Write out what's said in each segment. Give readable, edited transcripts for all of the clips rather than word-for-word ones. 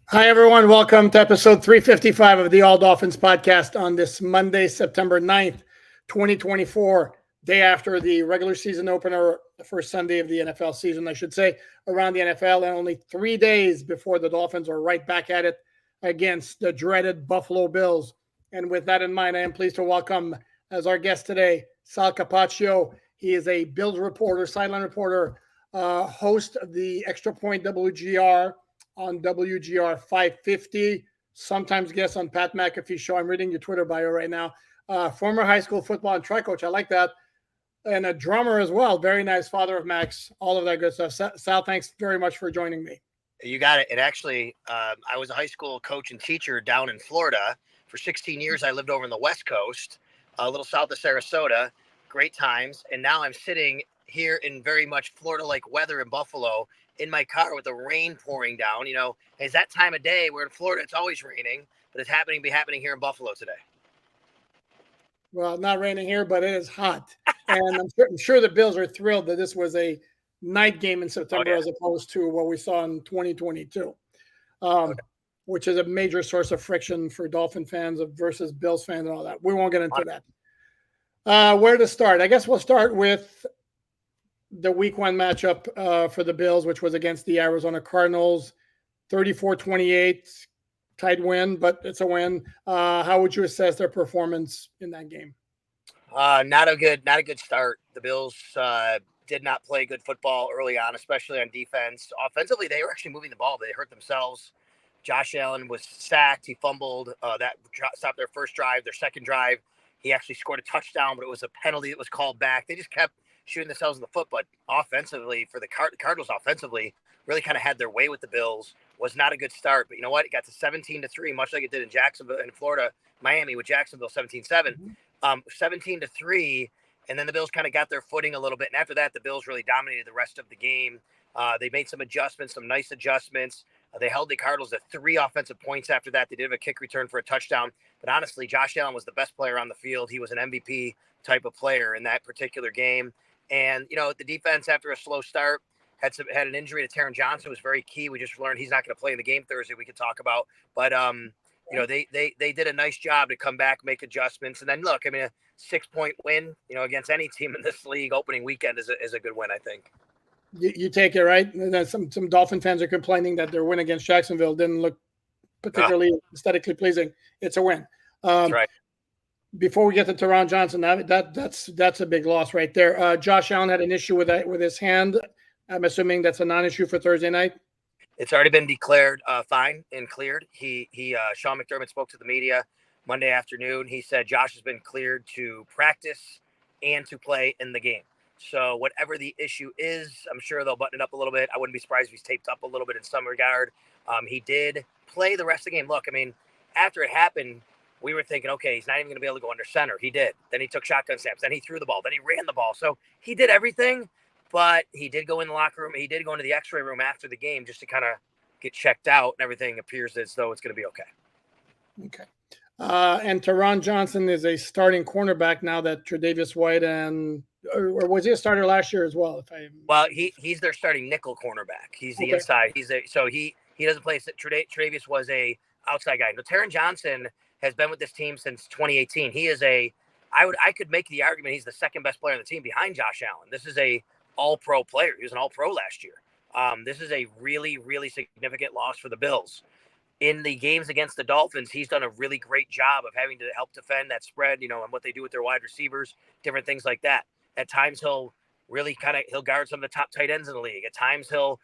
Hi, everyone. Welcome to episode 355 of the All Dolphins podcast on this Monday, September 9th, 2024, day after the regular season opener, the first Sunday of the NFL season, I should say, around the NFL, and only 3 days before the Dolphins are right back at it against the dreaded Buffalo Bills. And with that in mind, I am pleased to welcome as our guest today, Sal Capaccio. He is a Bills reporter, sideline reporter, host of the Extra Point WGR on WGR 550, sometimes guest on Pat McAfee's show. I'm reading your Twitter bio right now. Former high school football and track coach. I like that. And a drummer as well. Very nice. Father of Max. All of that good stuff. Sal, thanks very much for joining me. You got it. And actually, I was a high school coach and teacher down in Florida. For 16 years, I lived over in the West Coast, a little south of Sarasota. Great times. And now I'm sitting here in very much Florida-like weather in Buffalo in my car with the rain pouring down. It's that time of day where in Florida it's always raining, but it's happening here in Buffalo today. Well, not raining here, but it is hot. And I'm sure the Bills are thrilled that this was a night game in September as opposed to what we saw in 2022, which is a major source of friction for Dolphin fans versus Bills fans and all that. We won't get into that. Where to start? I guess we'll start with the week one matchup for the Bills, which was against the Arizona Cardinals, 34-28, tight win, but it's a win. How would you assess their performance in that game? Not a good start. The Bills did not play good football early on, especially on defense. Offensively, they were actually moving the ball. They hurt themselves. Josh Allen was sacked. He fumbled. That stopped their first drive. Their second drive, he actually scored a touchdown, but it was a penalty that was called back. They just kept shooting themselves in the foot. But offensively, for the Cardinals, really kind of had their way with the Bills. Was not a good start. But you know what? It got to 17-3, much like it did in Jacksonville, in Florida, Miami with Jacksonville 17-7. 17-3, and then the Bills kind of got their footing a little bit. And after that, the Bills really dominated the rest of the game. They made some adjustments, some nice adjustments. They held the Cardinals to 3 offensive points after that. They did have a kick return for a touchdown. But honestly, Josh Allen was the best player on the field. He was an MVP type of player in that particular game. And, the defense, after a slow start, had an injury to Taron Johnson, was very key. We just learned he's not going to play in the game Thursday. We could talk about. But, they did a nice job to come back, make adjustments. And then, look, a 6-point win, against any team in this league opening weekend is a good win, I think. You take it, right? And then some Dolphin fans are complaining that their win against Jacksonville didn't look particularly aesthetically pleasing. It's a win. That's right. Before we get to Taron Johnson, that's a big loss right there. Josh Allen had an issue with his hand. I'm assuming that's a non-issue for Thursday night. It's already been declared fine and cleared. Sean McDermott spoke to the media Monday afternoon. He said Josh has been cleared to practice and to play in the game. So whatever the issue is, I'm sure they'll button it up a little bit. I wouldn't be surprised if he's taped up a little bit in some regard. He did play the rest of the game. Look, after it happened, we were thinking, okay, he's not even going to be able to go under center. He did. Then he took shotgun snaps. Then he threw the ball. Then he ran the ball. So he did everything, but he did go in the locker room. He did go into the x-ray room after the game just to kind of get checked out, and everything appears as though it's going to be okay. Okay. And Taron Johnson is a starting cornerback now that Tre'Davious White or was he a starter last year as well? Well, he's their starting nickel cornerback. He's the inside. He doesn't play. Tre'Davious was a outside guy. But Taron Johnson has been with this team since 2018. He is I could make the argument he's the second best player on the team behind Josh Allen. This is a all-pro player. He was an all-pro last year. This is a really, really significant loss for the Bills. In the games against the Dolphins, he's done a really great job of having to help defend that spread, and what they do with their wide receivers, different things like that. At times, he'll really he'll guard some of the top tight ends in the league. At times, he'll,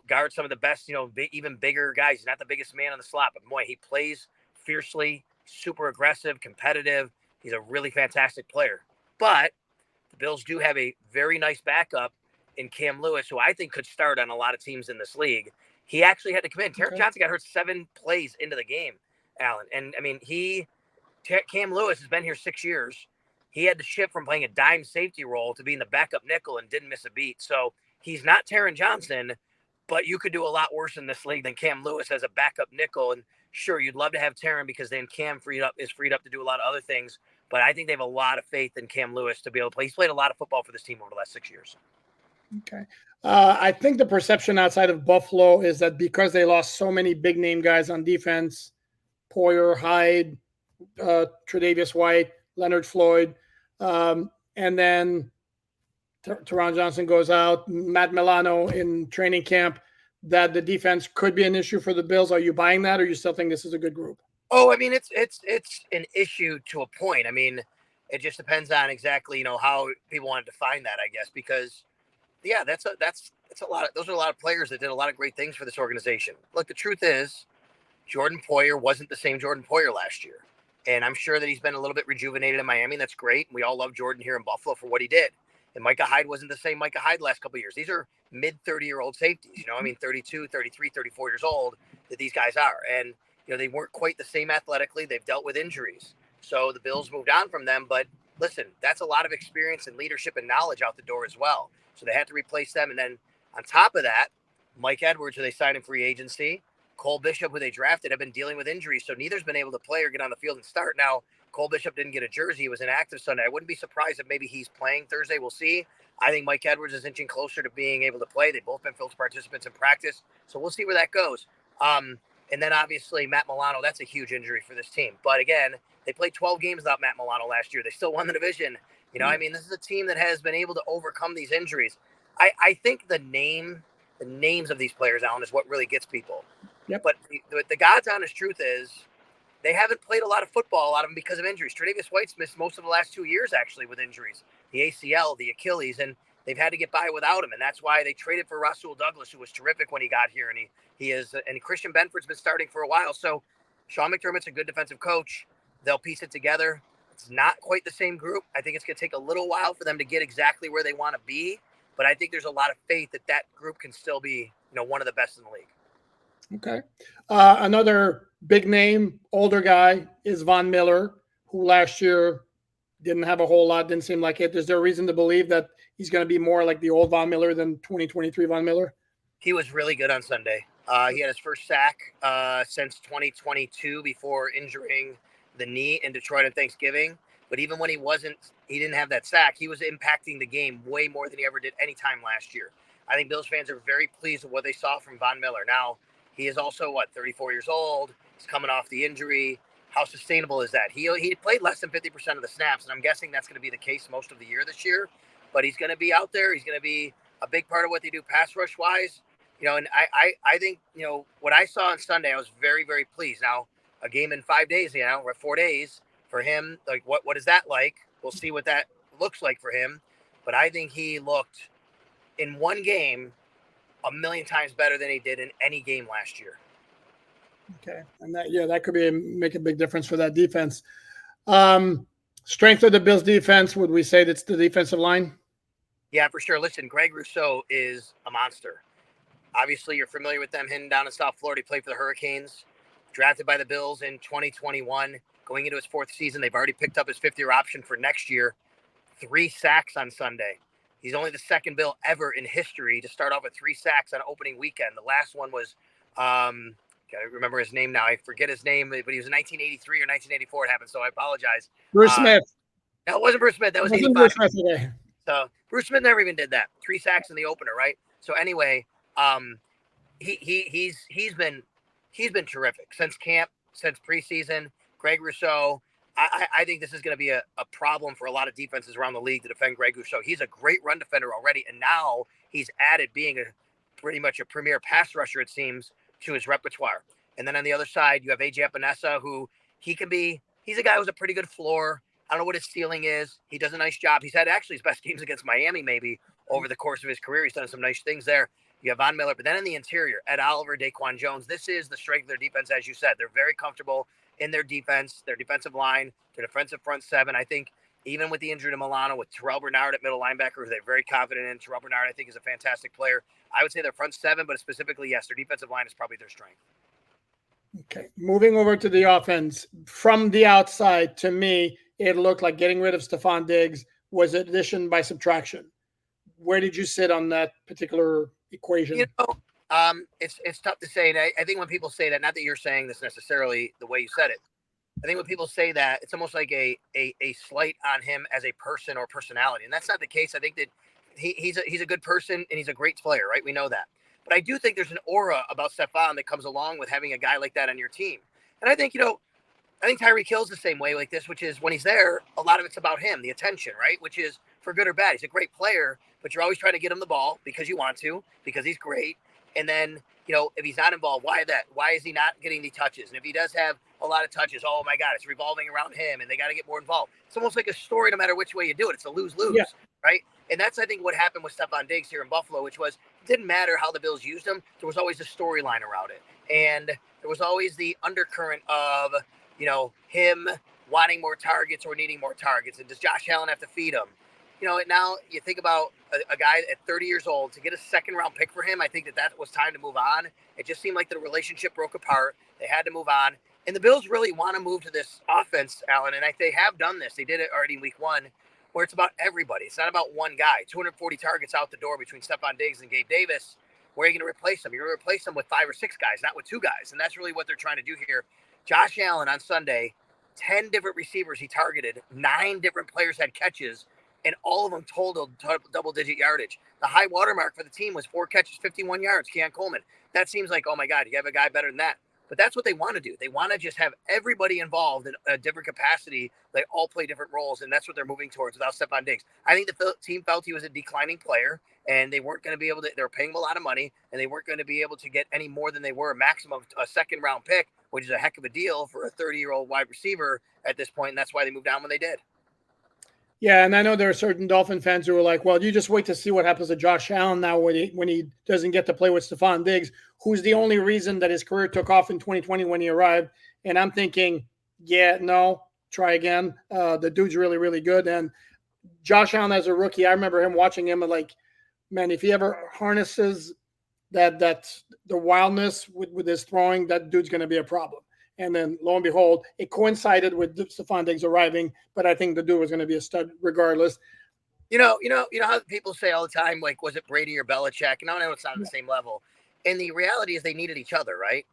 guard some of the best, even bigger guys. He's not the biggest man on the slot, but boy, he plays fiercely, super aggressive, competitive. He's a really fantastic player. But the Bills do have a very nice backup in Cam Lewis, who I think could start on a lot of teams in this league. He actually had to come in. Taron Johnson got hurt 7 plays into the game, Alan. And Cam Lewis has been here 6 years. He had to shift from playing a dime safety role to being the backup nickel and didn't miss a beat. So he's not Taron Johnson, but you could do a lot worse in this league than Cam Lewis as a backup nickel. And sure, you'd love to have Taron because then Cam is freed up to do a lot of other things. But I think they have a lot of faith in Cam Lewis to be able to play. He's played a lot of football for this team over the last 6 years. Okay. I think the perception outside of Buffalo is that because they lost so many big name guys on defense, Poyer, Hyde, Tre'Davious White, Leonard Floyd, and then Teron Johnson goes out, Matt Milano in training camp, that the defense could be an issue for the Bills. Are you buying that, or you still think this is a good group? Oh, I mean, it's an issue to a point. I mean, it just depends on exactly how people want to define that, I guess, because yeah, that's a lot of those are a lot of players that did a lot of great things for this organization. Look, the truth is, Jordan Poyer wasn't the same Jordan Poyer last year, and I'm sure that he's been a little bit rejuvenated in Miami. That's great. We all love Jordan here in Buffalo for what he did. And Micah Hyde wasn't the same Micah Hyde last couple of years. These are mid 30-year-old safeties, I mean 32, 33, 34 years old that these guys are. And they weren't quite the same athletically. They've dealt with injuries. So the Bills moved on from them, but listen, that's a lot of experience and leadership and knowledge out the door as well. So they had to replace them. And then on top of that, Mike Edwards, who they signed in free agency, Cole Bishop, who they drafted, have been dealing with injuries. So neither's been able to play or get on the field and start. Now, Cole Bishop didn't get a jersey. He was inactive Sunday. I wouldn't be surprised if maybe he's playing Thursday. We'll see. I think Mike Edwards is inching closer to being able to play. They've both been field participants in practice. So we'll see where that goes. And then obviously Matt Milano, that's a huge injury for this team. But again, they played 12 games without Matt Milano last year. They still won the division. I mean, this is a team that has been able to overcome these injuries. I think the names of these players, Alan, is what really gets people. Yep. But the God's honest truth is they haven't played a lot of football, a lot of them because of injuries. Tre'Davious White's missed most of the last 2 years, actually, with injuries. The ACL, the Achilles, and they've had to get by without him. And that's why they traded for Rasul Douglas, who was terrific when he got here. And and Christian Benford's been starting for a while. So Sean McDermott's a good defensive coach. They'll piece it together. It's not quite the same group. I think it's going to take a little while for them to get exactly where they want to be. But I think there's a lot of faith that group can still be, one of the best in the league. Okay. Another big name, older guy is Von Miller, who last year didn't have a whole lot, didn't seem like it. Is there a reason to believe that he's going to be more like the old Von Miller than 2023 Von Miller? He was really good on Sunday. He had his first sack since 2022 before injuring the knee in Detroit on Thanksgiving. But even when he didn't have that sack, he was impacting the game way more than he ever did any time last year. I think Bills fans are very pleased with what they saw from Von Miller. Now, he is also, 34 years old. He's coming off the injury. How sustainable is that? He played less than 50% of the snaps, and I'm guessing that's going to be the case most of the year this year. But he's going to be out there. He's going to be a big part of what they do pass rush-wise. And I think, what I saw on Sunday, I was very, very pleased. Now, a game in 5 days, or 4 days for him, like what is that like? We'll see what that looks like for him. But I think he looked in one game a million times better than he did in any game last year. Okay. And that could make a big difference for that defense. Strength of the Bills defense, would we say that's the defensive line? Yeah, for sure. Listen, Greg Rousseau is a monster. Obviously, you're familiar with them hitting down in South Florida. He played for the Hurricanes, drafted by the Bills in 2021. Going into his fourth season, they've already picked up his fifth-year option for next year. 3 sacks on Sunday. He's only the second Bill ever in history to start off with 3 sacks on opening weekend. The last one was, gotta remember his name now. I forget his name, but he was in 1983 or 1984 it happened, so I apologize. Bruce Smith. No, it wasn't Bruce Smith. That was 85. Bruce Smith today. So Bruce Smith never even did that. 3 sacks in the opener, right? So anyway, he's been terrific since camp, since preseason. Greg Rousseau. I think this is going to be a problem for a lot of defenses around the league to defend Greg Rousseau. He's a great run defender already, and now he's added being pretty much a premier pass rusher, it seems, to his repertoire. And then on the other side, you have A.J. Epinesa, who he's a guy who's a pretty good floor. I don't know what his ceiling is. He does a nice job. He's had actually his best games against Miami maybe over the course of his career. He's done some nice things there. You have Von Miller, but then in the interior, Ed Oliver, Daquan Jones. This is the strength of their defense, as you said. They're very comfortable in their defense, their defensive line, their defensive front seven. I think even with the injury to Milano, with Terrell Bernard at middle linebacker, who they're very confident in. Terrell Bernard, I think, is a fantastic player. I would say their front seven, but specifically, yes, their defensive line is probably their strength. Okay, moving over to the offense. From the outside, to me, it looked like getting rid of Stefon Diggs was addition by subtraction. Where did you sit on that particular equation? It's tough to say. And I think when people say that, not that you're saying this necessarily the way you said it, I think when people say that, it's almost like a slight on him as a person or personality. And that's not the case. I think that he's a good person and he's a great player, right? We know that. But I do think there's an aura about Stefon that comes along with having a guy like that on your team. And I think, I think Tyreek Hill's the same way like this, which is when he's there, a lot of it's about him, the attention, right? Which is for good or bad. He's a great player, but you're always trying to get him the ball because you want to, because he's great. And then, if he's not involved, why that? Why is he not getting the touches? And if he does have a lot of touches, oh my God, it's revolving around him and they got to get more involved. It's almost like a story no matter which way you do it. It's a lose-lose, right? And that's, I think, what happened with Stefon Diggs here in Buffalo, which was it didn't matter how the Bills used him. There was always a storyline around it. And there was always the undercurrent of, him wanting more targets or needing more targets. And does Josh Allen have to feed him? Now you think about a guy at 30 years old, to get a second-round pick for him, I think that was time to move on. It just seemed like the relationship broke apart. They had to move on. And the Bills really want to move to this offense, Alan, and they have done this. They did it already in week 1, where it's about everybody. It's not about one guy. 240 targets out the door between Stefon Diggs and Gabe Davis. Where are you going to replace them? You're going to replace them with 5 or 6 guys, not with 2 guys. And that's really what they're trying to do here. Josh Allen on Sunday, 10 different receivers he targeted, 9 different players had catches, and all of them totaled double-digit yardage. The high watermark for the team was 4 catches, 51 yards, Keon Coleman. That seems like, oh, my God, you have a guy better than that. But that's what they want to do. They want to just have everybody involved in a different capacity. They all play different roles, and that's what they're moving towards without Stefon Diggs. I think the team felt he was a declining player, and they weren't going to be able to – they were paying him a lot of money, and they weren't going to be able to get any more than they were, a maximum of a second-round pick, which is a heck of a deal for a 30-year-old wide receiver at this point, and that's why they moved down when they did. Yeah, and I know there are certain Dolphin fans who are like, well, you just wait to see what happens to Josh Allen now when he doesn't get to play with Stefon Diggs, who's the only reason that his career took off in 2020 when he arrived. And I'm thinking, yeah, no, try again. The dude's really, really good. And Josh Allen as a rookie, I remember him watching him and like, man, if he ever harnesses that's the wildness with his throwing, that dude's going to be a problem. And then lo and behold, it coincided with Stefon Diggs arriving, but I think the dude was going to be a stud regardless. You know how people say all the time, like, was it Brady or Belichick? No, it's not on the same level. And the reality is they needed each other, right?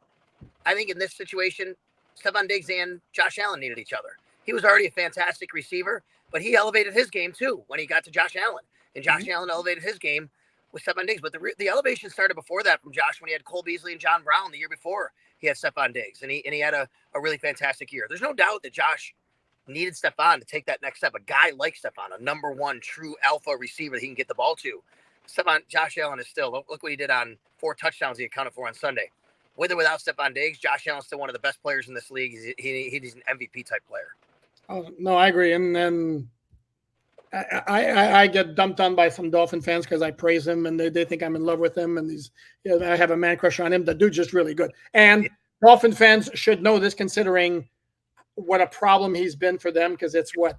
I think in this situation, Stefon Diggs and Josh Allen needed each other. He was already a fantastic receiver, but he elevated his game too when he got to Josh Allen. And Josh Allen elevated his game with Stefon Diggs. But the elevation started before that from Josh when he had Cole Beasley and John Brown the year before he had Stefon Diggs. And he had a really fantastic year. There's no doubt that Josh needed Stefon to take that next step. A guy like Stefon, a number 1 true alpha receiver that he can get the ball to. Josh Allen is still, look what he did on 4 touchdowns he accounted for on Sunday. With or without Stefon Diggs, Josh Allen's still one of the best players in this league. He's an MVP type player. Oh, no, I agree. And then I get dumped on by some Dolphin fans because I praise him and they think I'm in love with him. And I have a man crush on him. The dude's just really good. And Dolphin fans should know this considering what a problem he's been for them, because it's 10-1,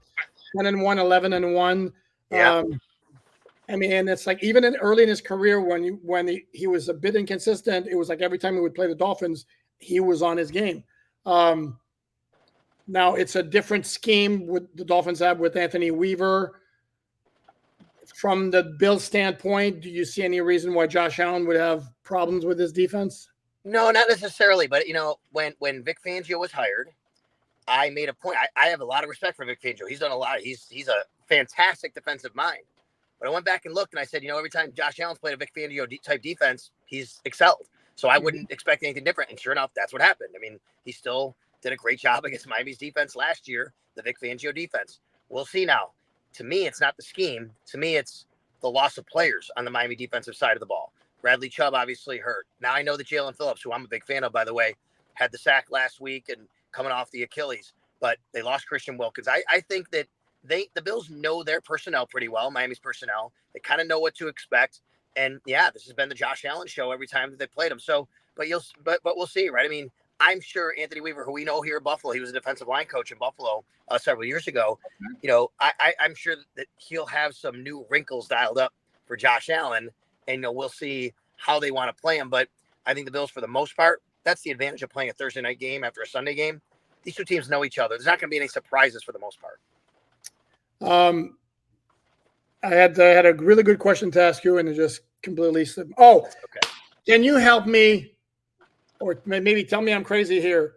11-1. Yeah. I mean, and it's like even early in his career when he was a bit inconsistent, it was like every time he would play the Dolphins, he was on his game. Now it's a different scheme with the Dolphins have with Anthony Weaver. From the Bills' standpoint, do you see any reason why Josh Allen would have problems with his defense? No, not necessarily. But, when Vic Fangio was hired, I made a point. I have a lot of respect for Vic Fangio. He's done a lot. He's a fantastic defensive mind. But I went back and looked, and I said, every time Josh Allen's played a Vic Fangio type defense, he's excelled. So I wouldn't expect anything different. And sure enough, that's what happened. I mean, he still did a great job against Miami's defense last year, the Vic Fangio defense. We'll see now. To me, it's not the scheme. To me, it's the loss of players on the Miami defensive side of the ball. Bradley Chubb obviously hurt. Now I know that Jalen Phillips, who I'm a big fan of, by the way, had the sack last week and coming off the Achilles. But they lost Christian Wilkins. I think that the Bills know their personnel pretty well, Miami's personnel. They kind of know what to expect. And yeah, this has been the Josh Allen show every time that they played him. So, but we'll see, right? I mean, I'm sure Anthony Weaver, who we know here in Buffalo, he was a defensive line coach in Buffalo several years ago. I'm sure that he'll have some new wrinkles dialed up for Josh Allen, and we'll see how they want to play him. But I think the Bills, for the most part, that's the advantage of playing a Thursday night game after a Sunday game. These two teams know each other. There's not going to be any surprises for the most part. I had a really good question to ask you, and it just completely slipped. Oh, okay. Can you help me, or maybe tell me I'm crazy here?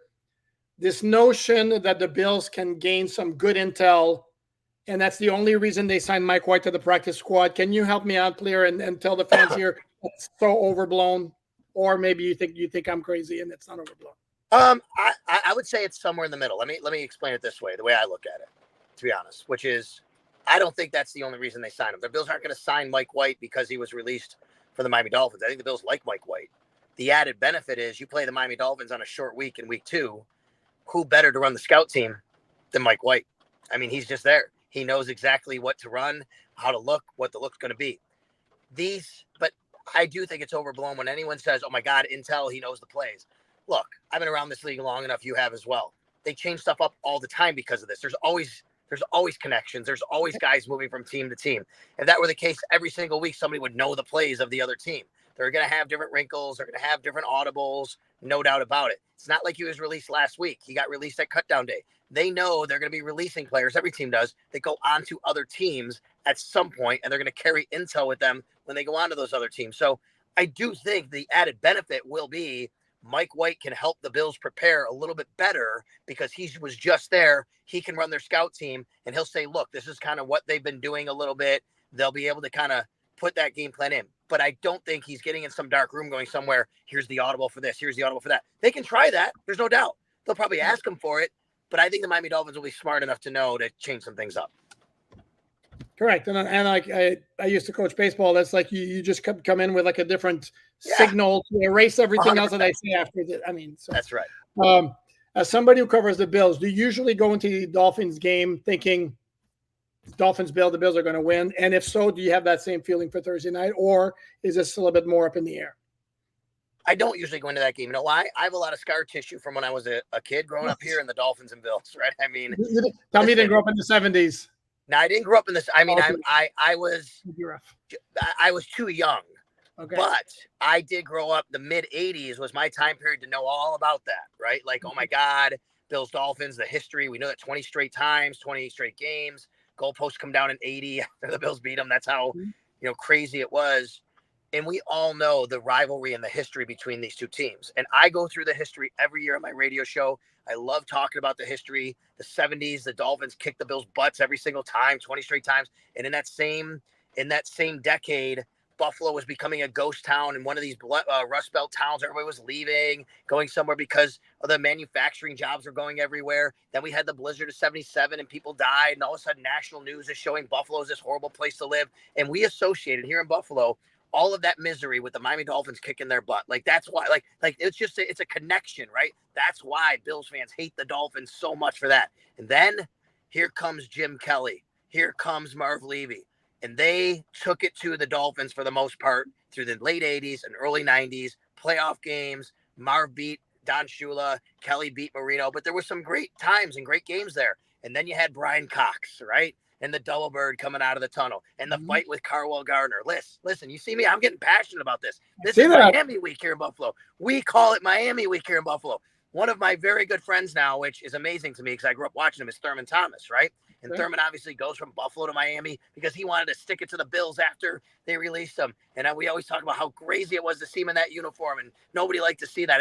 This notion that the Bills can gain some good intel And that's the only reason they signed Mike White to the practice squad. Can you help me out, Clear, and tell the fans here it's so overblown? Or maybe you think I'm crazy and it's not overblown. I would say it's somewhere in the middle. Let me explain it this way, the way I look at it, to be honest, which is I don't think that's the only reason they signed him. The Bills aren't going to sign Mike White because he was released for the Miami Dolphins. I think the Bills like Mike White. The added benefit is you play the Miami Dolphins on a short week in week 2. Who better to run the scout team than Mike White? I mean, he's just there. He knows exactly what to run, how to look, what the look's going to be. But I do think it's overblown when anyone says, oh my God, Intel, he knows the plays. Look, I've been around this league long enough. You have as well. They change stuff up all the time because of this. There's always connections. There's always guys moving from team to team. If that were the case, every single week, somebody would know the plays of the other team. They're going to have different wrinkles. They're going to have different audibles. No doubt about it. It's not like he was released last week. He got released at cutdown day. They know they're going to be releasing players. Every team does. They go on to other teams at some point, and they're going to carry intel with them when they go on to those other teams. So I do think the added benefit will be Mike White can help the Bills prepare a little bit better because he was just there. He can run their scout team, and he'll say, look, this is kind of what they've been doing a little bit. They'll be able to kind of put that game plan in. But I don't think he's getting in some dark room going somewhere, here's the audible for this, here's the audible for that. They can try that. There's no doubt. They'll probably ask him for it. But I think the Miami Dolphins will be smart enough to know to change some things up. Correct. And like I used to coach baseball. That's like you just come in with like a different signal to erase everything 100%. Else that I say after that. I mean, so, that's right. As somebody who covers the Bills, do you usually go into the Dolphins game thinking Dolphins the Bills are going to win? And if so, do you have that same feeling for Thursday night, or is this still a bit more up in the air? I don't usually go into that game. You know why? I have a lot of scar tissue from when I was a kid growing up here in the Dolphins and Bills, right? I mean, tell me you didn't grow up in the 70s. No, I didn't grow up in this. I mean, okay. I was too young, okay. But I did grow up. The mid 80s was my time period to know all about that, right? Like, oh my God, Bills, Dolphins, the history. We know that 20 straight times, 20 straight games, goalposts come down in 80 after the Bills beat them. That's how, crazy it was. And we all know the rivalry and the history between these two teams. And I go through the history every year on my radio show. I love talking about the history. The 70s, the Dolphins kicked the Bills' butts every single time, 20 straight times. And in that same decade, Buffalo was becoming a ghost town and one of these Rust Belt towns. Everybody was leaving, going somewhere because of the manufacturing jobs were going everywhere. Then we had the blizzard of 77 and people died. And all of a sudden, national news is showing Buffalo is this horrible place to live. And we associated here in Buffalo all of that misery with the Miami Dolphins kicking their butt. Like, that's why, like it's just, it's a connection, right? That's why Bills fans hate the Dolphins so much for that. And then here comes Jim Kelly. Here comes Marv Levy. And they took it to the Dolphins for the most part through the late 80s and early 90s, playoff games. Marv beat Don Shula, Kelly beat Marino, but there were some great times and great games there. And then you had Brian Cox, right? And the double bird coming out of the tunnel and the fight with Carwell Gardner. Listen, you see me? I'm getting passionate about this. This is Miami week here in Buffalo. We call it Miami week here in Buffalo. One of my very good friends now, which is amazing to me because I grew up watching him, is Thurman Thomas, right? And Thurman obviously goes from Buffalo to Miami because he wanted to stick it to the Bills after they released him. And we always talk about how crazy it was to see him in that uniform, and nobody liked to see that.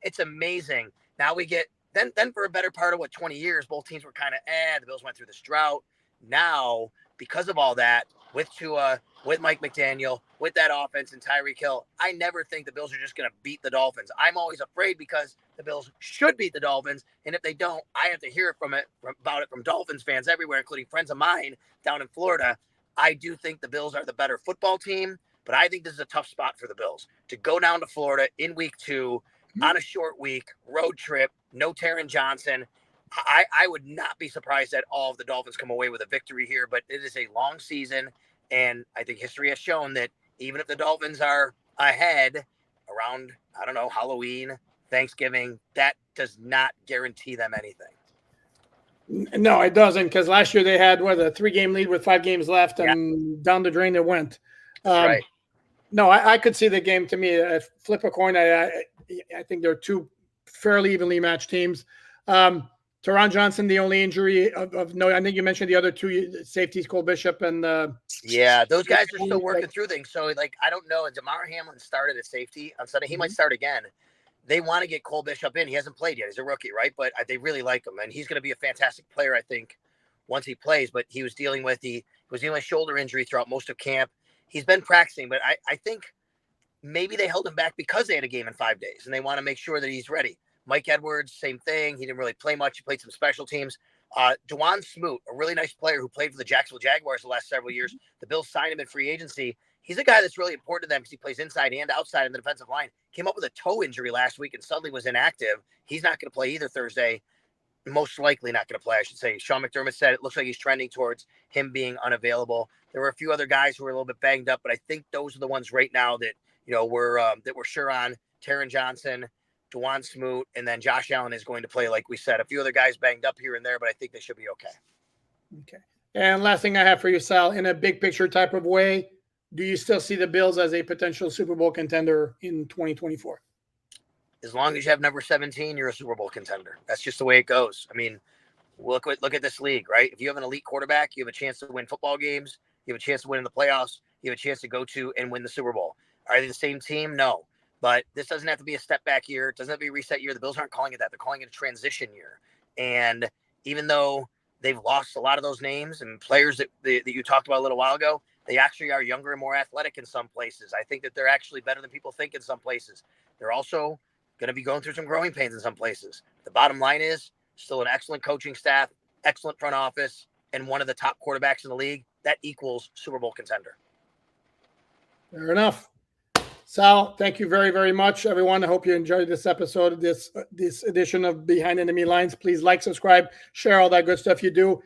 It's amazing. Now we get then for a better part of 20 years, both teams were kind of the Bills went through this drought. Now, because of all that, with Tua, with Mike McDaniel, with that offense and Tyreek Hill, I never think the Bills are just going to beat the Dolphins. I'm always afraid because the Bills should beat the Dolphins, and if they don't, I have to hear about it from Dolphins fans everywhere, including friends of mine down in Florida. I do think the Bills are the better football team, but I think this is a tough spot for the Bills to go down to Florida in week 2 on a short week, road trip, no Taron Johnson. I would not be surprised at all if the Dolphins come away with a victory here, but it is a long season, and I think history has shown that even if the Dolphins are ahead around, I don't know, Halloween, Thanksgiving, that does not guarantee them anything. No, it doesn't, because last year they had, a 3-game lead with 5 games left, and down the drain it went. That's right. No, I could see the game. To me, flip a coin. I think they're two fairly evenly matched teams. Taron Johnson, the only injury of note. I think you mentioned the other two safeties, Cole Bishop and those guys are still working through things. So, I don't know. Damar Hamlin started at safety on Sunday. He might start again. They want to get Cole Bishop in. He hasn't played yet. He's a rookie, right? But they really like him, and he's going to be a fantastic player, I think, once he plays, but he was dealing with shoulder injury throughout most of camp. He's been practicing, but I think maybe they held him back because they had a game in 5 days and they want to make sure that he's ready. Mike Edwards, same thing. He didn't really play much. He played some special teams. Dwan Smoot, a really nice player who played for the Jacksonville Jaguars the last several years. The Bills signed him in free agency. He's a guy that's really important to them because he plays inside and outside in the defensive line. Came up with a toe injury last week and suddenly was inactive. He's not going to play either Thursday. Most likely not going to play, I should say. Sean McDermott said it looks like he's trending towards him being unavailable. There were a few other guys who were a little bit banged up, but I think those are the ones right now that we're sure on. Taron Johnson, Dwan Smoot, and then Josh Allen is going to play, like we said. A few other guys banged up here and there, but I think they should be okay. Okay. And last thing I have for you, Sal, in a big picture type of way, do you still see the Bills as a potential Super Bowl contender in 2024? As long as you have number 17, you're a Super Bowl contender. That's just the way it goes. I mean, look at this league, right? If you have an elite quarterback, you have a chance to win football games. You have a chance to win in the playoffs. You have a chance to go to and win the Super Bowl. Are they the same team? No. But this doesn't have to be a step back year. It doesn't have to be a reset year. The Bills aren't calling it that. They're calling it a transition year. And even though they've lost a lot of those names and players that you talked about a little while ago, they actually are younger and more athletic in some places. I think that they're actually better than people think in some places. They're also going to be going through some growing pains in some places. The bottom line is still an excellent coaching staff, excellent front office, and one of the top quarterbacks in the league. That equals Super Bowl contender. Fair enough. Sal, thank you very, very much, everyone. I hope you enjoyed this episode, this edition of Behind Enemy Lines. Please like, subscribe, share all that good stuff you do.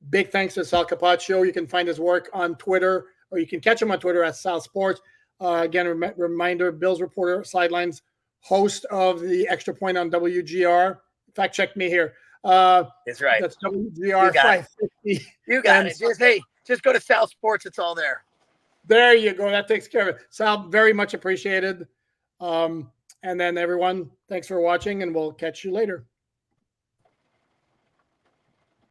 Big thanks to Sal Capaccio. You can find his work on Twitter, or you can catch him on Twitter at Sal Sports. Again, reminder, Bills reporter, sidelines, host of the Extra Point on WGR. Fact check me here. That's right. That's WGR 550. You got it. Just go to Sal Sports. It's all there. There you go. That takes care of it. Sal, very much appreciated. And then everyone, thanks for watching, and we'll catch you later.